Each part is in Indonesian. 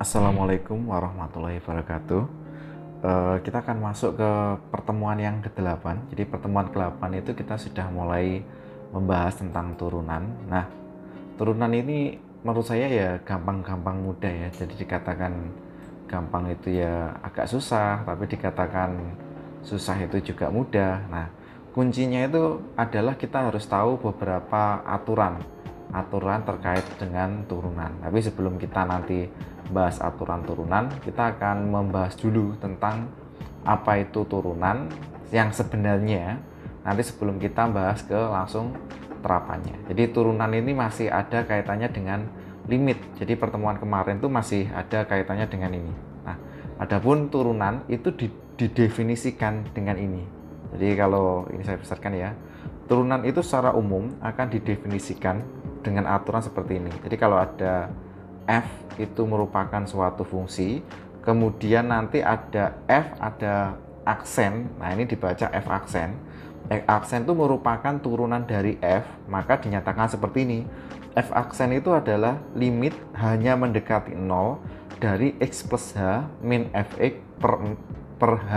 Assalamualaikum warahmatullahi wabarakatuh. Kita akan masuk ke pertemuan yang ke-8. Jadi pertemuan ke-8 itu kita sudah mulai membahas tentang turunan. Nah, turunan ini menurut saya ya gampang-gampang mudah ya. Jadi dikatakan gampang itu ya agak susah, tapi dikatakan susah itu juga mudah. Nah, kuncinya itu adalah kita harus tahu beberapa aturan terkait dengan turunan. Tapi sebelum kita nanti bahas aturan turunan, kita akan membahas dulu tentang apa itu turunan yang sebenarnya. Nanti sebelum kita bahas ke langsung terapannya. Jadi turunan ini masih ada kaitannya dengan limit. Jadi pertemuan kemarin tuh masih ada kaitannya dengan ini. Nah, adapun turunan itu didefinisikan dengan ini. Jadi kalau ini saya besarkan ya. Turunan itu secara umum akan didefinisikan dengan aturan seperti ini. Jadi kalau ada f itu merupakan suatu fungsi, kemudian nanti ada f ada aksen. Nah, ini dibaca f aksen. Aksen itu merupakan turunan dari f, maka dinyatakan seperti ini. F aksen itu adalah limit hanya mendekati 0 dari x plus h min fx per h.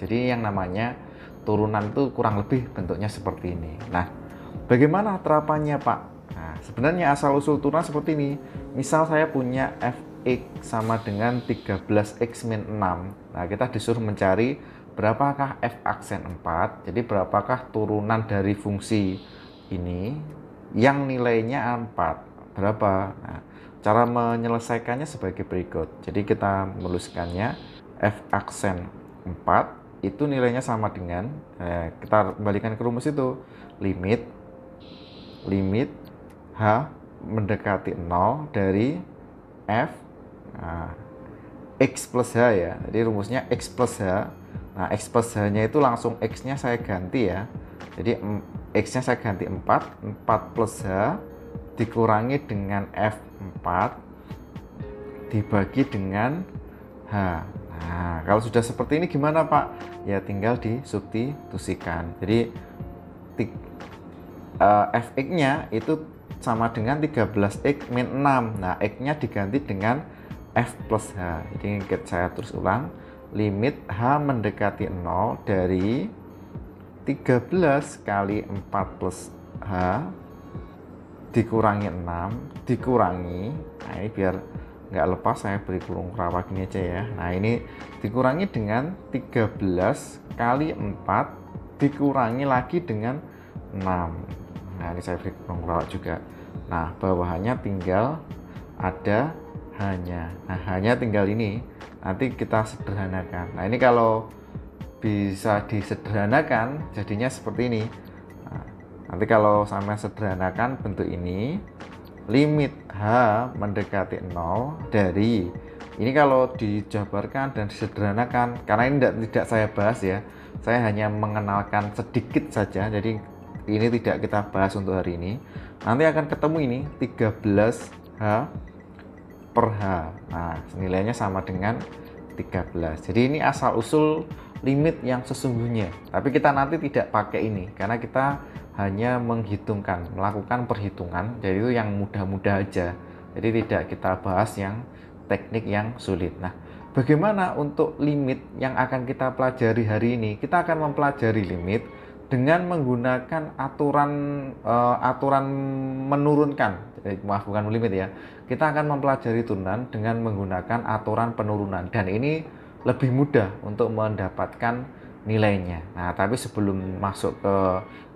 Jadi yang namanya turunan itu kurang lebih bentuknya seperti ini. Nah, bagaimana terapannya, Pak? Nah, sebenarnya asal-usul turunan seperti ini. Misal saya punya fx sama dengan 13x min 6. Nah, kita disuruh mencari berapakah f aksen 4. Jadi berapakah turunan dari fungsi ini yang nilainya 4. Berapa? Nah, cara menyelesaikannya sebagai berikut. Jadi kita menuliskannya f aksen 4 itu nilainya sama dengan kita kembalikan ke rumus itu, limit h mendekati 0 dari f x plus h ya. Jadi rumusnya x plus h. Nah, x plus h nya itu langsung x nya saya ganti ya. Jadi x nya saya ganti 4 plus h dikurangi dengan f4 dibagi dengan h. Nah, kalau sudah seperti ini gimana, Pak? Ya tinggal disubstitusikan. Jadi fx-nya itu sama dengan 13x min 6. Nah, x-nya diganti dengan f plus h. Jadi saya terus ulang. Limit h mendekati 0 dari 13 kali 4 plus h dikurangi 6 dikurangi. Nah, ini biar nggak lepas saya beri kurung rawa gini aja ya. Nah, ini dikurangi dengan 13 kali 4 dikurangi lagi dengan 6. Nah, ini saya beri kurung rawa juga. Nah, bawahannya tinggal ada hanya. Nah, hanya tinggal ini. Nanti kita sederhanakan. Nah, ini kalau bisa disederhanakan jadinya seperti ini. Nah, nanti kalau sampai sederhanakan bentuk ini, limit h mendekati 0 dari ini, kalau dijabarkan dan disederhanakan, karena ini tidak saya bahas ya, saya hanya mengenalkan sedikit saja, jadi ini tidak kita bahas untuk hari ini. Nanti akan ketemu ini 13h per h. Nah, nilainya sama dengan 13. Jadi ini asal usul limit yang sesungguhnya, tapi kita nanti tidak pakai ini karena kita hanya melakukan perhitungan, jadi itu yang mudah-mudah aja. Jadi tidak kita bahas yang teknik yang sulit. Nah, bagaimana untuk limit yang akan kita pelajari hari ini? Kita akan mempelajari limit dengan menggunakan aturan menurunkan. Maaf, bukan limit ya. Kita akan mempelajari turunan dengan menggunakan aturan penurunan, dan ini lebih mudah untuk mendapatkan nilainya. Nah, tapi sebelum masuk ke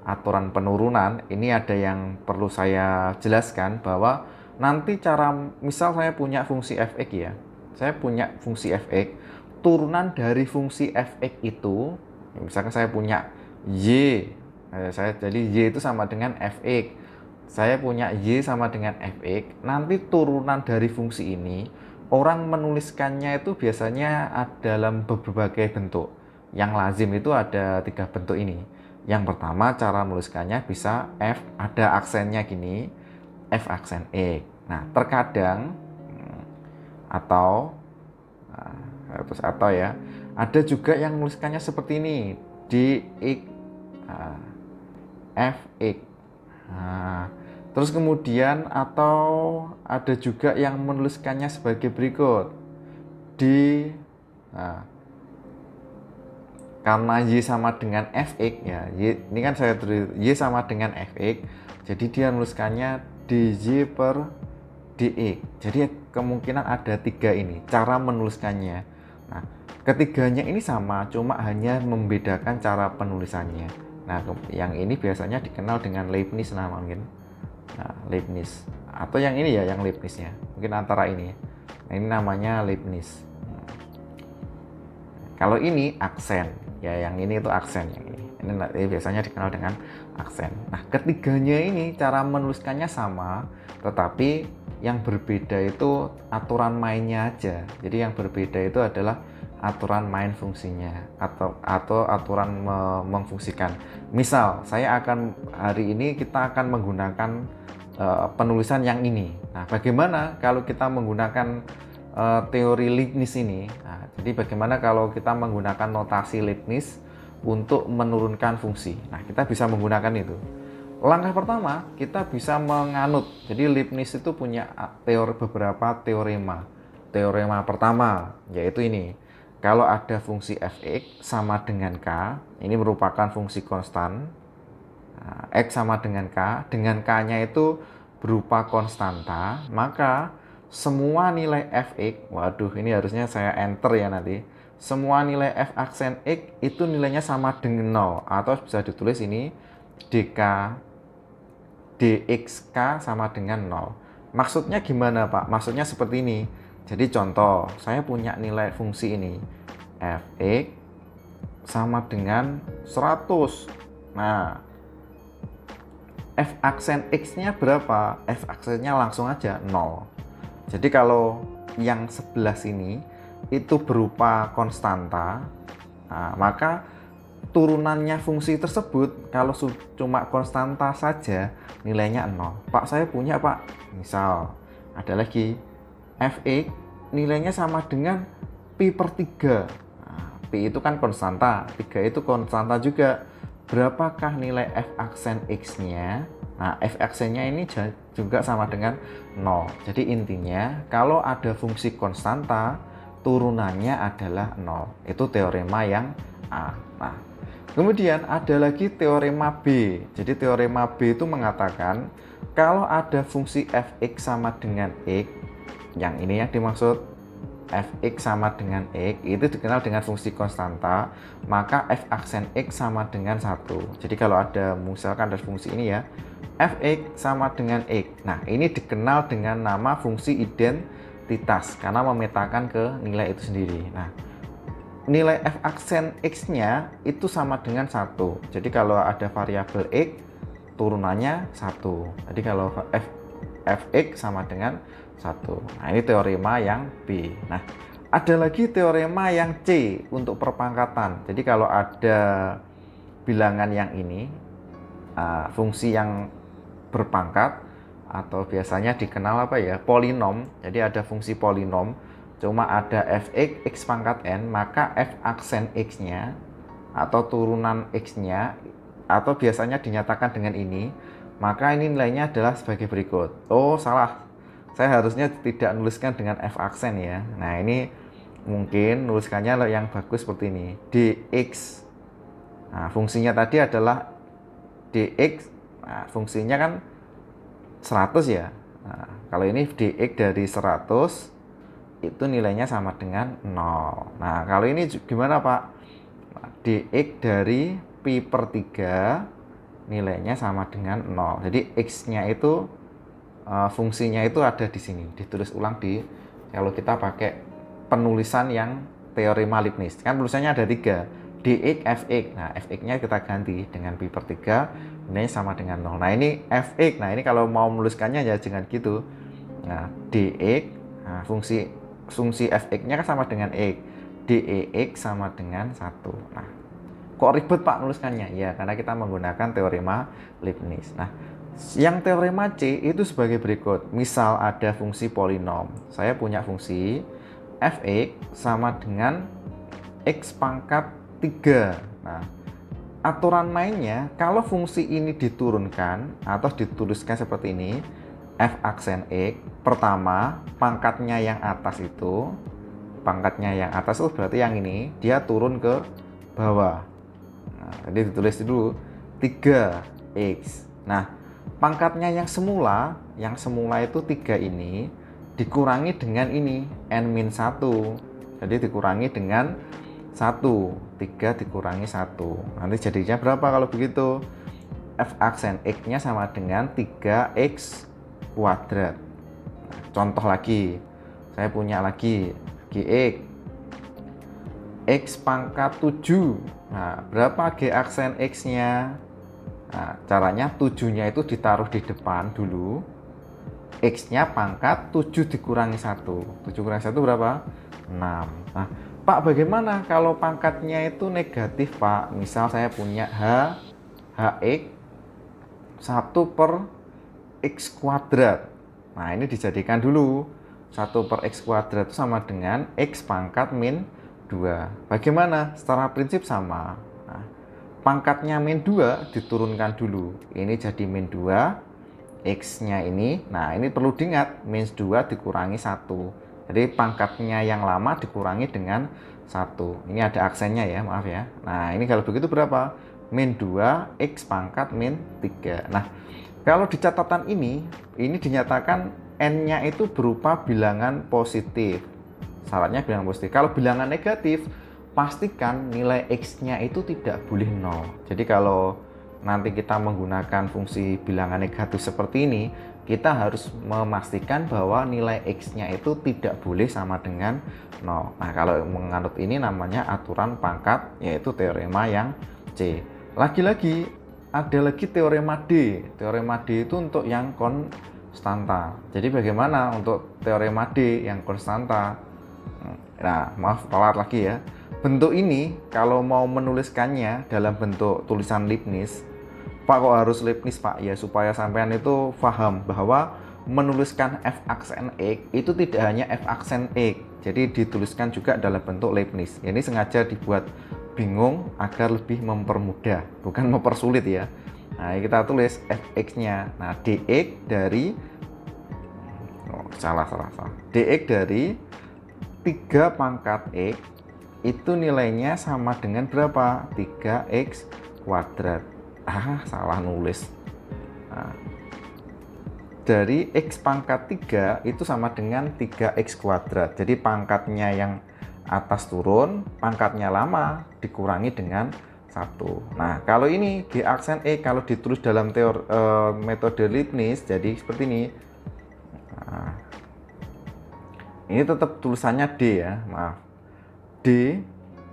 aturan penurunan, ini ada yang perlu saya jelaskan, bahwa nanti cara, misal saya punya fungsi fx ya. Saya punya fungsi fx, turunan dari fungsi fx itu, misalkan saya punya y, jadi y itu sama dengan fx. Saya punya y sama dengan fx. Nanti turunan dari fungsi ini, orang menuliskannya itu biasanya dalam berbagai bentuk. Yang lazim itu ada 3 bentuk ini. Yang pertama, cara menuliskannya bisa f ada aksennya gini, f aksen x. Nah, terkadang atau terus atau ya, ada juga yang menuliskannya seperti ini, dx fx. Nah, terus kemudian atau ada juga yang menuliskannya sebagai berikut, di nah, karena Y sama dengan Fx ya, ini kan saya tulis Y sama dengan Fx, jadi dia nuliskannya dy per dx. Jadi kemungkinan ada 3 ini cara menuliskannya. Nah, ketiganya ini sama, cuma hanya membedakan cara penulisannya. Nah, yang ini biasanya dikenal dengan Leibniz mungkin. Nah, Leibniz atau yang ini ya, yang Leibniznya mungkin antara ini. Nah, ini namanya Leibniz. Kalau ini aksen ya, yang ini itu aksen, yang ini biasanya dikenal dengan aksen. Nah, ketiganya ini cara menuliskannya sama, tetapi yang berbeda itu aturan mainnya aja. Jadi yang berbeda itu adalah aturan main fungsinya atau aturan memfungsikan. Misal saya akan hari ini kita akan menggunakan penulisan yang ini. Nah, bagaimana kalau kita menggunakan teori Leibniz ini? Nah, jadi bagaimana kalau kita menggunakan notasi Leibniz untuk menurunkan fungsi? Nah, kita bisa menggunakan itu. Langkah pertama, kita bisa menganut. Jadi Leibniz itu punya beberapa teorema. Teorema pertama yaitu ini. Kalau ada fungsi fx sama dengan k, ini merupakan fungsi konstan. Nah, x sama dengan k-nya itu berupa konstanta, maka semua nilai fx, waduh ini harusnya saya enter ya nanti, semua nilai f aksen x itu nilainya sama dengan 0, atau bisa ditulis ini dk dxk sama dengan 0. Maksudnya gimana Pak? Maksudnya seperti ini. Jadi contoh, saya punya nilai fungsi ini fx sama dengan 100. Nah, f aksen x-nya berapa? F aksennya langsung aja 0. Jadi kalau yang sebelah sini itu berupa konstanta, nah, maka turunannya fungsi tersebut kalau cuma konstanta saja nilainya 0. Pak, saya punya Pak, misal ada lagi fx nilainya sama dengan pi per 3. Nah, pi itu kan konstanta, 3 itu konstanta juga. Berapakah nilai f aksen x-nya? Nah, f aksennya ini juga sama dengan 0. Jadi intinya kalau ada fungsi konstanta, turunannya adalah 0. Itu teorema yang A. Nah, kemudian ada lagi teorema B. Jadi teorema B itu mengatakan kalau ada fungsi fx sama dengan x, yang ini yang dimaksud fx sama dengan x, itu dikenal dengan fungsi konstanta, maka f aksen x sama dengan 1. Jadi kalau ada misalkan ada fungsi ini ya, fx sama dengan x. Nah, ini dikenal dengan nama fungsi identitas karena memetakan ke nilai itu sendiri. Nah, nilai f aksen x-nya itu sama dengan 1. Jadi kalau ada variabel x, turunannya 1. Jadi kalau fx sama dengan 1. Nah, ini teorema yang B. Nah, ada lagi teorema yang C untuk perpangkatan. Jadi kalau ada bilangan yang ini, fungsi yang berpangkat, atau biasanya dikenal apa ya, polinom. Jadi ada fungsi polinom, cuma ada fx x pangkat n, maka f aksen x-nya atau turunan x-nya, atau biasanya dinyatakan dengan ini, maka ini nilainya adalah sebagai berikut. Oh, salah. Saya harusnya tidak nuliskan dengan f aksen ya. Nah, ini mungkin nuliskannya yang bagus seperti ini. dx. Nah, fungsinya tadi adalah dx. Nah, fungsinya kan 100 ya. Nah, kalau ini dx dari 100 itu nilainya sama dengan 0. Nah, kalau ini gimana Pak? Nah, dx dari pi per 3 nilainya sama dengan 0. Jadi x-nya itu fungsinya itu ada di sini, ditulis ulang kalau kita pakai penulisan yang teorema Leibniz. Kan tulisannya ada 3, dx fx. Nah, fx-nya kita ganti dengan pi per 3, ini sama dengan 0. Nah, ini fx. Nah, ini kalau mau menuliskannya ya jangan gitu. Nah, dx, nah, fungsi fx-nya kan sama dengan x. Dex sama dengan 1. Nah, kok ribet Pak nuliskannya? Ya, karena kita menggunakan teorema Leibniz. Nah, yang teorema C itu sebagai berikut. Misal ada fungsi polinom. Saya punya fungsi fx sama dengan x pangkat 3. Nah, aturan mainnya kalau fungsi ini diturunkan atau dituliskan seperti ini, f aksen x, pertama pangkatnya yang atas itu pangkatnya yang atas itu berarti yang ini dia turun ke bawah. Nah, jadi ditulis dulu 3x. Nah, pangkatnya yang semula itu 3 ini dikurangi dengan ini n-1. Jadi dikurangi dengan 1, 3 dikurangi 1. Nanti jadinya berapa kalau begitu? F aksen X-nya sama dengan 3x kuadrat. Nah, contoh lagi, saya punya lagi Gx X pangkat 7. Nah, berapa G aksen X-nya? Nah, caranya 7-nya itu ditaruh di depan dulu. X-nya pangkat 7 dikurangi 1. 7 kurangi 1 berapa? 6. Nah, Pak, bagaimana kalau pangkatnya itu negatif, Pak? Misal saya punya Hx 1 per X kuadrat. Nah, ini dijadikan dulu 1 per X kuadrat itu sama dengan X pangkat min 2. Bagaimana? Secara prinsip sama. Nah, pangkatnya min 2 diturunkan dulu. Ini jadi min 2. X-nya ini, nah ini perlu diingat, min 2 dikurangi 1. Jadi pangkatnya yang lama dikurangi dengan 1. Ini ada aksennya ya, maaf ya. Nah, ini kalau begitu berapa? Min 2 X pangkat min 3. Nah, kalau di catatan ini dinyatakan N-nya itu berupa bilangan positif. Syaratnya bilangan positif. Kalau bilangan negatif, pastikan nilai X-nya itu tidak boleh 0. Jadi kalau nanti kita menggunakan fungsi bilangan negatif seperti ini, kita harus memastikan bahwa nilai X-nya itu tidak boleh sama dengan 0. Nah, kalau menganut ini namanya aturan pangkat, yaitu teorema yang C. Lagi-lagi, ada lagi teorema D. Teorema D itu untuk yang konstanta. Jadi bagaimana untuk teorema D yang konstanta? Nah, maaf, telat lagi ya. Bentuk ini, kalau mau menuliskannya dalam bentuk tulisan Leibniz, Pak, kok harus Leibniz, Pak? Ya, supaya sampean itu paham bahwa menuliskan F aksen X itu tidak hanya F aksen X, jadi dituliskan juga dalam bentuk Leibniz. Ini sengaja dibuat bingung agar lebih mempermudah, bukan mempersulit ya. Nah, kita tulis Fx-nya. Nah, dx dari salah. Dx dari 3 pangkat X itu nilainya sama dengan berapa? 3x kuadrat. Salah nulis. Nah, dari X pangkat 3 itu sama dengan 3x kuadrat. Jadi pangkatnya yang atas turun, pangkatnya lama dikurangi dengan 1. Nah, kalau ini G aksen E kalau ditulis dalam metode Leibniz jadi seperti ini. Nah, ini tetap tulisannya D ya, maaf. D,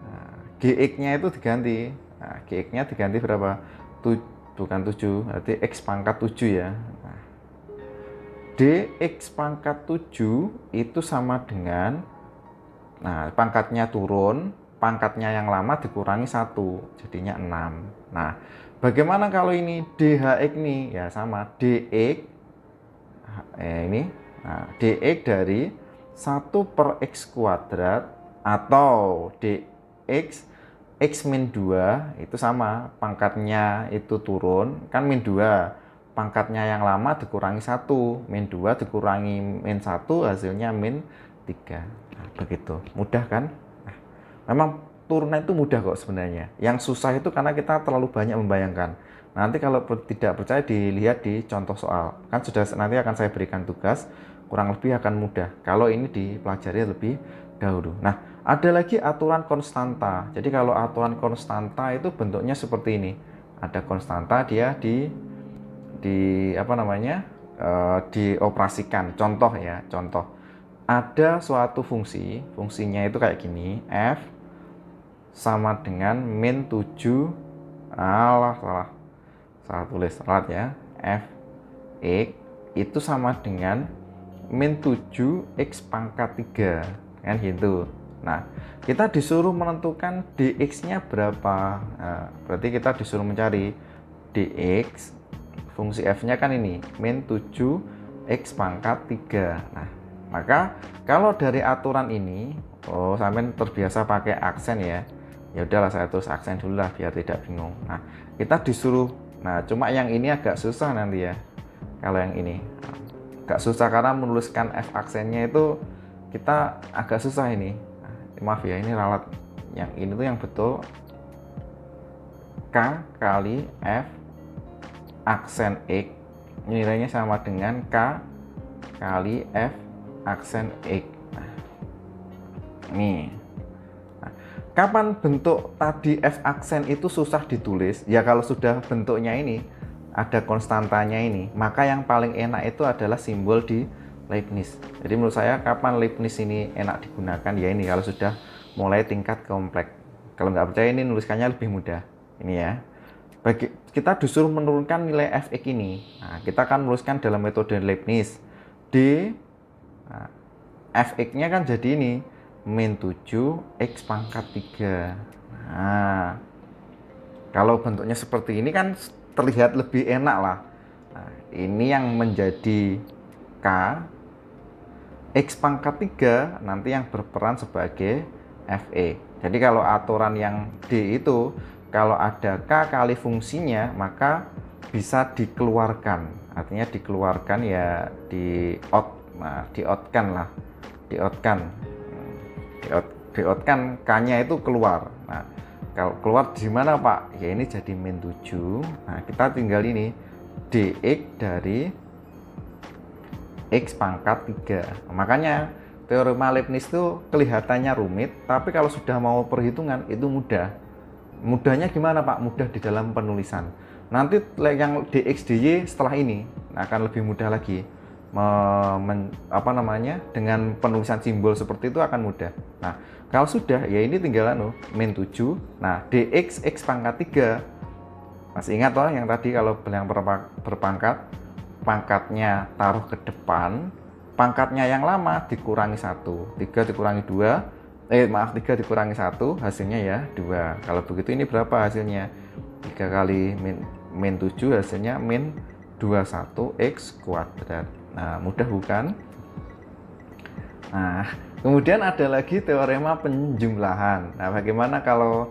nah, Gx-nya itu diganti. Nah, Gx-nya diganti berapa? Bukan 7, berarti X pangkat 7 ya. Nah, Dx pangkat 7 itu sama dengan, nah pangkatnya turun, pangkatnya yang lama dikurangi 1, jadinya 6. Nah, bagaimana kalau ini Dhx nih? Ya sama, Dx ini, nah, Dx dari 1 per X kuadrat atau Dx X min 2 itu sama, pangkatnya itu turun, kan min 2, pangkatnya yang lama dikurangi 1, min 2 dikurangi min 1 hasilnya min 3. Nah, begitu, mudah kan? Nah, memang turunan itu mudah kok sebenarnya, yang susah itu karena kita terlalu banyak membayangkan. Nanti kalau tidak percaya dilihat di contoh soal, kan sudah nanti akan saya berikan tugas, kurang lebih akan mudah kalau ini dipelajari lebih dahulu. Nah, ada lagi aturan konstanta. Jadi kalau aturan konstanta itu bentuknya seperti ini. Ada konstanta, dia dioperasikan. Contoh ya, contoh. Ada suatu fungsinya itu kayak gini. F sama dengan min 7. Salah tulis, salah ya. F X itu sama dengan min 7x pangkat 3. Kan gitu. Nah, kita disuruh menentukan dx-nya berapa. Nah, berarti kita disuruh mencari dx, fungsi f-nya kan ini, min 7x pangkat 3. Nah, maka kalau dari aturan ini, sampai terbiasa pakai aksen ya. Ya udahlah, saya tulis aksen dulu lah biar tidak bingung. Nah, kita disuruh, nah cuma yang ini agak susah nanti ya. Kalau yang ini agak susah karena menuliskan f aksennya itu kita agak susah ini. maaf ya, ini ralat yang ini tuh yang betul, K kali F aksen X nilainya sama dengan K kali F aksen X. Nah, nih. Nah, kapan bentuk tadi F aksen itu susah ditulis? Ya kalau sudah bentuknya ini, ada konstantanya ini, maka yang paling enak itu adalah simbol di Leibniz. Jadi menurut saya kapan Leibniz ini enak digunakan? Ya ini kalau sudah mulai tingkat kompleks. Kalau nggak percaya ini nuliskannya lebih mudah. Ini ya. Kita disuruh menurunkan nilai fx ini. Nah, kita akan menuliskan dalam metode Leibniz. D, nah, fx-nya kan jadi ini min 7 x pangkat 3. Nah, kalau bentuknya seperti ini kan terlihat lebih enak lah. Nah, ini yang menjadi K, X pangkat 3 nanti yang berperan sebagai FE. Jadi kalau aturan yang D itu, kalau ada K kali fungsinya, maka bisa dikeluarkan. Artinya dikeluarkan ya di-outkan lah. Di-outkan K-nya itu keluar. Nah, kalau keluar di mana Pak? Ya ini jadi min 7. Nah, kita tinggal ini dx dari X pangkat 3. Makanya teorema Leibniz itu kelihatannya rumit, tapi kalau sudah mau perhitungan itu mudah. Mudahnya gimana Pak? Mudah di dalam penulisan. Nanti yang dx dy setelah ini akan lebih mudah lagi. Dengan penulisan simbol seperti itu akan mudah. Nah, kalau sudah ya ini tinggal min 7. Nah, dx X pangkat 3. Masih ingat toh yang tadi kalau yang berpangkat, pangkatnya taruh ke depan, pangkatnya yang lama dikurangi 1, 3 dikurangi 2, 3 dikurangi 1, hasilnya ya 2. Kalau begitu ini berapa hasilnya? 3 kali min 7 hasilnya min 21 x kuadrat. Nah, mudah bukan? Nah, kemudian ada lagi teorema penjumlahan. Nah, bagaimana kalau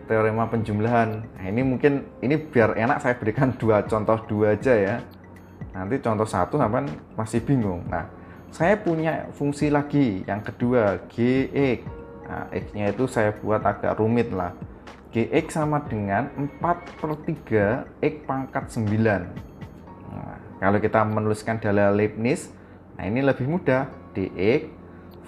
teorema penjumlahan? Nah, ini mungkin biar enak saya berikan contoh dua aja ya. Nanti contoh 1 sampai masih bingung. Nah, saya punya fungsi lagi yang kedua, gx. Nah, x-nya itu saya buat agak rumit lah. Gx sama dengan 4/3 x pangkat 9. Nah, kalau kita menuliskan dalam Leibniz, nah ini lebih mudah. Dx,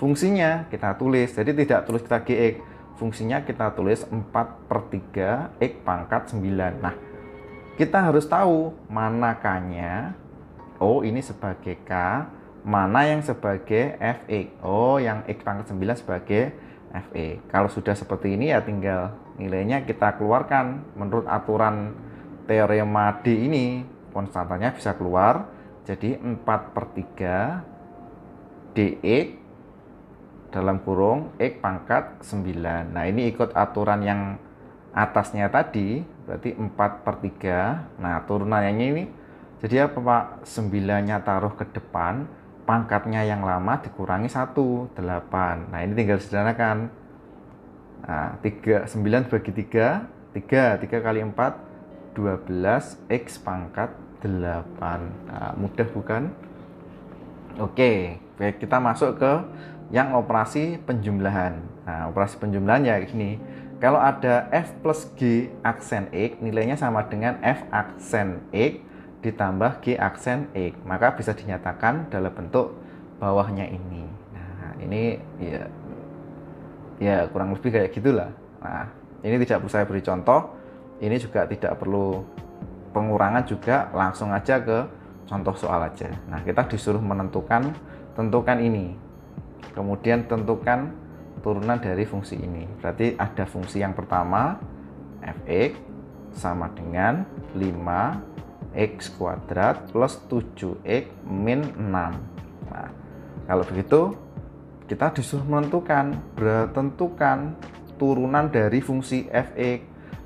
fungsinya kita tulis. Jadi tidak tulis kita gx, fungsinya kita tulis 4/3 x pangkat 9. Nah, kita harus tahu mana k-nya. Oh, ini sebagai K, mana yang sebagai FX? Oh, yang X pangkat 9 sebagai FE. Kalau sudah seperti ini ya tinggal nilainya kita keluarkan menurut aturan teorema D ini. Konstantanya bisa keluar. Jadi 4/3 dx dalam kurung X pangkat 9. Nah, ini ikut aturan yang atasnya tadi, berarti 4/3. Nah, turunannya ini jadi apa Pak? 9-nya taruh ke depan, pangkatnya yang lama dikurangi 1, 8. Nah, ini tinggal sederhanakan. Nah, 9 bagi 3, 3 kali 4, 12 X pangkat 8. Nah, mudah bukan? Oke, baik, kita masuk ke yang operasi penjumlahan. Nah, operasi penjumlahan ya gini. Kalau ada F plus G aksen X, nilainya sama dengan F aksen X ditambah G aksen X, maka bisa dinyatakan dalam bentuk bawahnya ini. Nah, ini ya kurang lebih kayak gitulah. Nah, ini tidak perlu saya beri contoh, ini juga tidak perlu pengurangan juga, langsung aja ke contoh soal aja. Nah, kita disuruh tentukan ini, kemudian tentukan turunan dari fungsi ini. Berarti ada fungsi yang pertama fx sama dengan 5 x kuadrat plus 7x min 6. Nah, kalau begitu kita disuruh menentukan turunan dari fungsi fx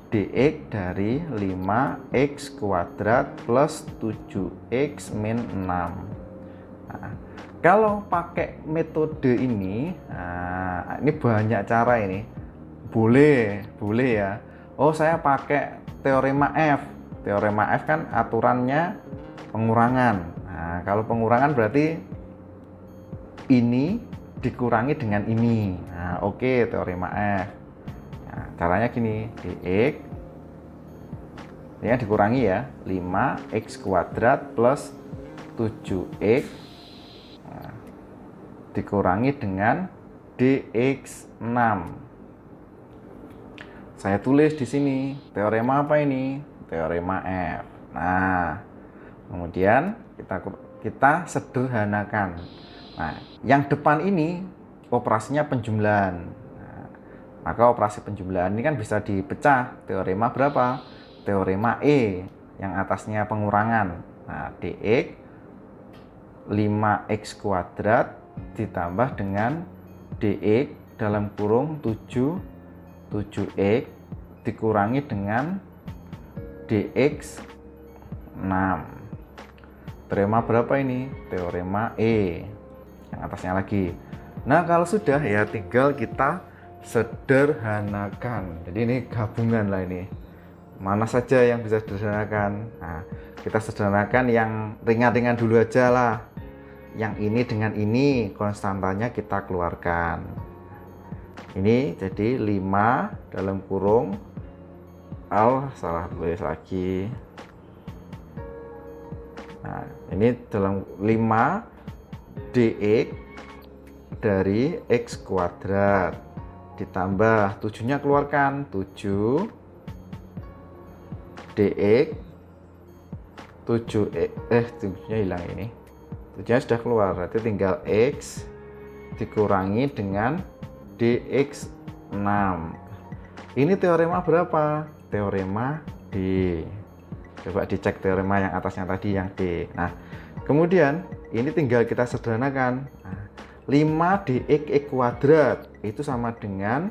dx dari 5x kuadrat plus 7x min 6. Nah, kalau pakai metode ini, nah, ini banyak cara ini. Boleh ya. Oh, saya pakai teorema F. Teorema F kan aturannya pengurangan. Nah, kalau pengurangan berarti ini dikurangi dengan ini. Nah, oke, teorema F. Nah, caranya gini, dx ini dikurangi ya, 5x kuadrat plus 7x dikurangi dengan dx 6. Saya tulis di sini teorema apa ini? Teorema F. Nah, kemudian kita sederhanakan. Nah, yang depan ini operasinya penjumlahan. Nah, maka operasi penjumlahan ini kan bisa dipecah. Teorema berapa? Teorema E, yang atasnya pengurangan. Nah, dx 5x kuadrat ditambah dengan dx dalam kurung 7x dikurangi dengan dx 6. Teorema berapa ini? Teorema E, yang atasnya lagi. Nah, kalau sudah ya tinggal kita sederhanakan. Jadi ini gabungan lah ini. Mana saja yang bisa sederhanakan. Nah, kita sederhanakan yang ringan-ringan dulu aja lah. Yang ini dengan ini konstantanya kita keluarkan. Ini jadi 5 dalam kurung salah tulis lagi. Nah, ini dalam 5 dx dari x kuadrat ditambah 7-nya keluarkan, 7 dx 7nya hilang ini. 7-nya sudah keluar, berarti tinggal x dikurangi dengan dx 6. Ini teorema berapa? Teorema D. Coba dicek teorema yang atasnya tadi yang D. Nah, kemudian ini tinggal kita sederhanakan. Nah, 5 dx kuadrat itu sama dengan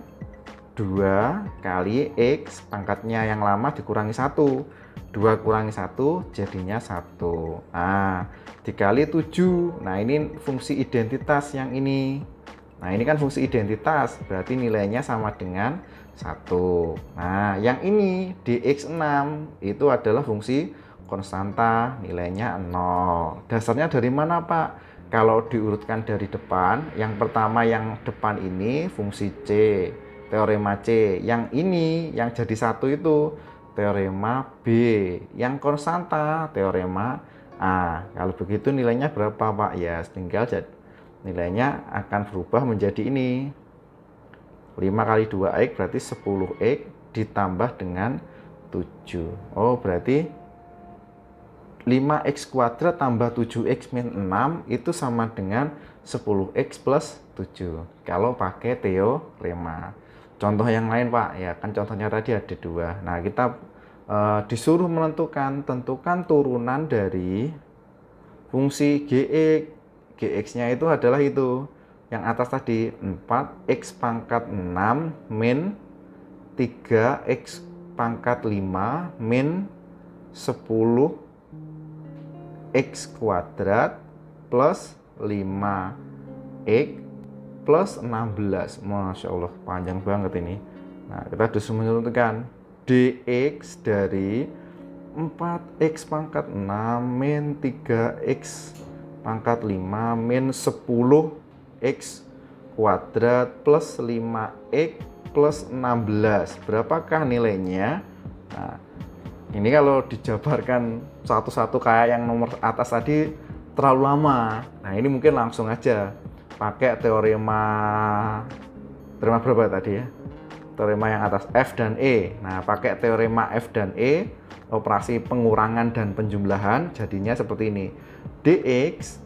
2 kali x pangkatnya yang lama dikurangi 1. 2 kurangi 1 jadinya 1. Nah, dikali 7. Nah, ini fungsi identitas yang ini. Nah, ini kan fungsi identitas, berarti nilainya sama dengan 1. Nah, yang ini dx 6 itu adalah fungsi konstanta, nilainya 0. Dasarnya dari mana, Pak? Kalau diurutkan dari depan, yang pertama yang depan ini fungsi C, teorema C. Yang ini yang jadi 1 itu teorema B. Yang konstanta teorema A. Kalau begitu nilainya berapa, Pak? Ya, tinggal nilainya akan berubah menjadi ini. 5 kali 2x berarti 10x ditambah dengan 7. Oh, berarti 5x kuadrat tambah 7x min 6 itu sama dengan 10x plus 7. Kalau pakai teorema. Contoh yang lain, Pak, ya kan contohnya tadi ada 2. Nah, kita disuruh tentukan turunan dari fungsi gx. Gx-nya itu adalah itu yang atas tadi, 4x pangkat 6 min 3x pangkat 5 min 10x kuadrat plus 5x plus 16. Masya Allah, panjang banget ini. Nah, kita disuruh menentukan dx dari 4x pangkat 6 min 3x pangkat 5 min 10x kuadrat plus 5x plus 16. Berapakah nilainya? Nah, ini kalau dijabarkan satu-satu kayak yang nomor atas tadi terlalu lama. Nah, ini mungkin langsung aja pakai teorema berapa tadi ya? Teorema yang atas F dan E. Nah, pakai teorema F dan E, operasi pengurangan dan penjumlahan jadinya seperti ini. dx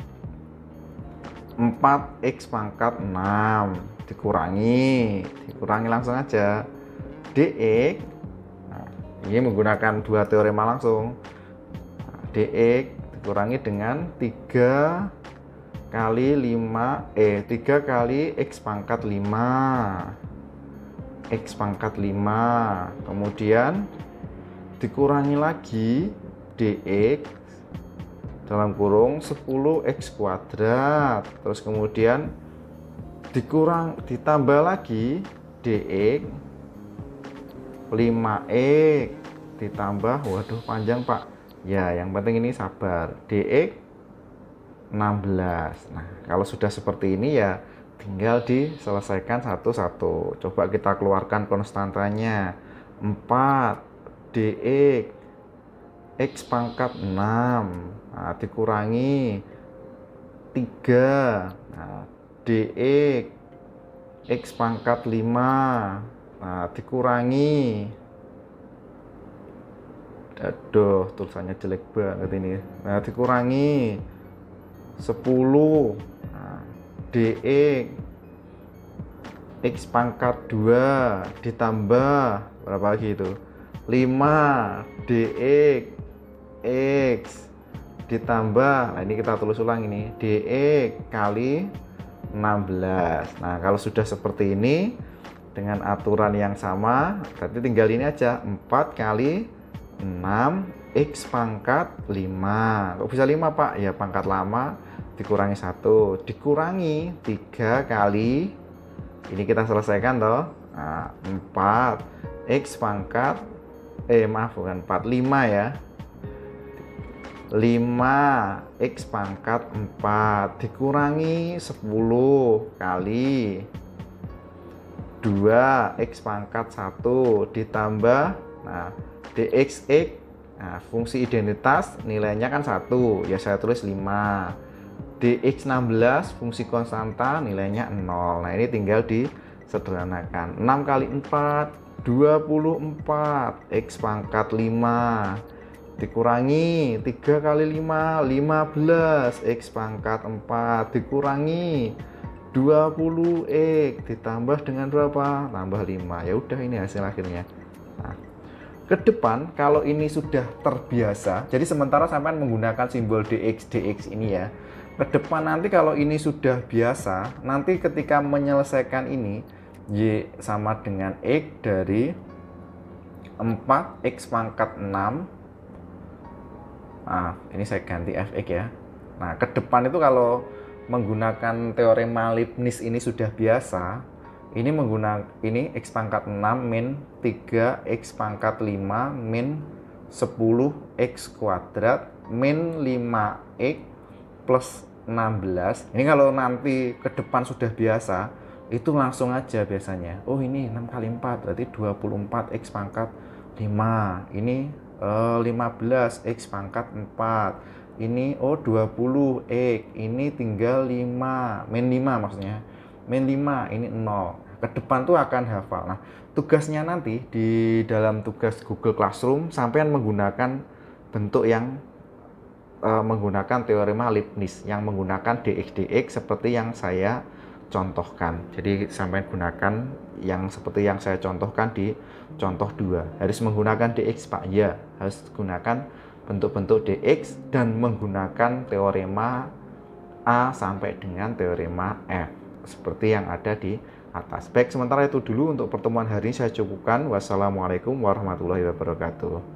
4x pangkat 6 dikurangi langsung aja dx. Nah, ini menggunakan dua teorema langsung. Nah, dx dikurangi dengan 3 kali 3 kali x pangkat 5 kemudian dikurangi lagi dx dalam kurung 10x kuadrat, terus kemudian ditambah lagi dx 5x ditambah, waduh panjang, Pak. Ya, yang penting ini sabar, dx 16. Nah, kalau sudah seperti ini ya tinggal diselesaikan satu-satu. Coba kita keluarkan konstantanya. 4 dx x pangkat 6, nah, dikurangi 3, nah, dx x pangkat 5, nah, dikurangi, aduh tulisannya jelek banget ini, nah, dikurangi 10, nah, dx x pangkat 2 ditambah berapa lagi itu, 5 dx x ditambah, nah ini kita tulis ulang ini, dx kali 16. Nah kalau sudah seperti ini dengan aturan yang sama, berarti tinggal ini aja, 4 kali 6 x pangkat 5. Kok bisa 5 Pak? Ya pangkat lama dikurangi 1 dikurangi 3 kali, ini kita selesaikan toh, nah, 4 x pangkat maaf bukan 4, 5 ya, 5 x pangkat 4 dikurangi 10 kali 2 x pangkat 1 ditambah, nah dx x, nah, fungsi identitas nilainya kan 1 ya, saya tulis 5, dx 16 fungsi konstanta nilainya 0. Nah ini tinggal disederhanakan, 6 kali 4 24 x pangkat 5 dikurangi 3 kali 5 15 x pangkat 4 dikurangi 20 x ditambah dengan berapa, tambah 5, ya udah ini hasil akhirnya. Nah, ke depan kalau ini sudah terbiasa, jadi sementara sampai menggunakan simbol dx ini ya, ke depan nanti kalau ini sudah biasa, nanti ketika menyelesaikan ini y sama dengan x dari 4 x pangkat 6. Nah, ini saya ganti fx ya. Nah, ke depan itu kalau menggunakan teorema Leibniz ini sudah biasa, ini menggunakan ini x pangkat 6 min 3 x pangkat 5 min 10 x kuadrat min 5x plus 16. Ini kalau nanti ke depan sudah biasa, itu langsung aja biasanya. Oh, ini 6 kali 4 berarti 24 x pangkat 5. Ini 15 x pangkat 4, ini 20 x, ini tinggal 5 min 5 maksudnya, min 5 ini 0. Ke depan tuh akan hafal. Nah tugasnya nanti di dalam tugas Google Classroom sampean menggunakan bentuk yang menggunakan teorema Leibniz yang menggunakan dx seperti yang saya contohkan. Jadi sampai gunakan yang seperti yang saya contohkan di contoh 2. Harus menggunakan dx Pak? Ya, harus gunakan bentuk-bentuk dx dan menggunakan teorema A sampai dengan teorema F seperti yang ada di atas. Baik, sementara itu dulu untuk pertemuan hari ini saya cukupkan. Wassalamualaikum warahmatullahi wabarakatuh.